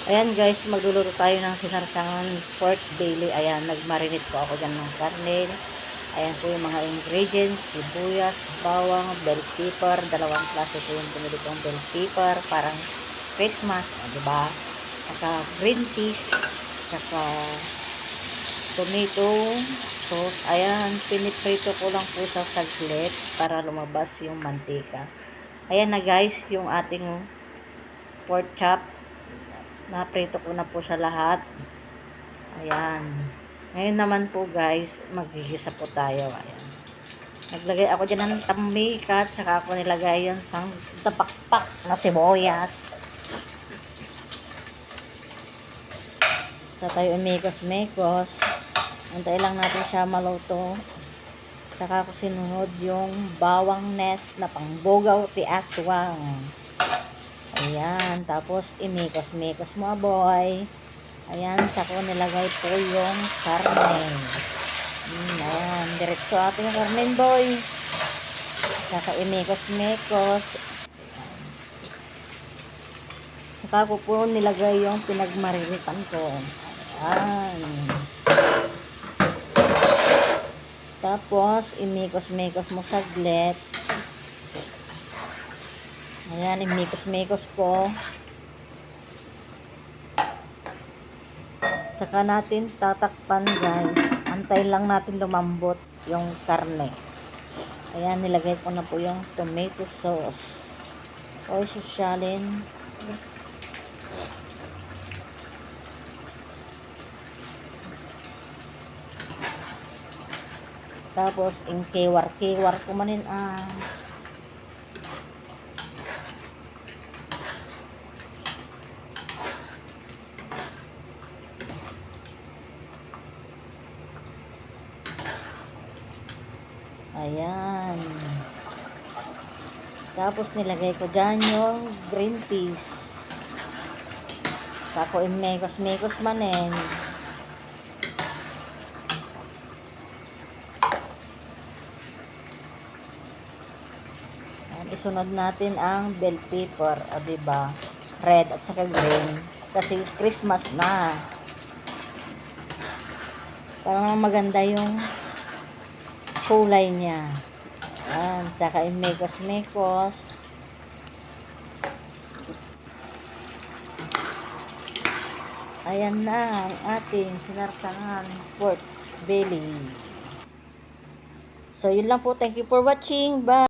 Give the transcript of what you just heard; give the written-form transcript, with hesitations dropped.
Ayan guys, magluluto tayo ng sinarsangan pork belly. Ayan, nagmarinate po ako dyan ng karne. Ayan po yung mga ingredients, sibuyas, bawang, bell pepper. Dalawang klase po yung pinili kong bell pepper. Parang Christmas, diba? Tsaka green peas, tsaka tomato sauce. Ayan, piniprito ko lang po sa saglit para lumabas yung mantika. Ayan na guys, yung ating pork chop. Naprito ko na po siya lahat. Ayan. Ngayon naman po guys, maggigisa po tayo. Ayan. Naglagay ako dyan ng tamika, tsaka ako nilagay yung sang tapakpak na sibuyas. Sa tayo umikos-mikos. Antay lang natin siya maluto. Tsaka ako sinunod yung bawang nest na pangbugaw ti aswang. Ayan, tapos imikos-mikos mo boy. Ayan, tsaka nilagay po yung karne. Ayan, diretso ating karne boy. Tsaka imikos-mikos. Tsaka ko po nilagay yung pinagmarinitan ko. Ayan. Tapos, imikos-mikos mo saglit. Ayan, imikos-mikos ko. Tsaka natin tatakpan guys. Antay lang natin lumambot yung karne. Ayan, nilagay ko na po yung tomato sauce. O sosyalin. Tapos, kiwar-kiwar ko manin Ayan. Tapos nilagay ko dyan yung green peas. Sako imekos-mekos manin. Ayan, isunod natin ang bell pepper. O diba? Red at saka green. Kasi Christmas na. Parang maganda yung kulay niya. Ayan, saka imekos-mekos. Ayan na ang ating sinarsangan pork belly. So, yun lang po. Thank you for watching. Bye!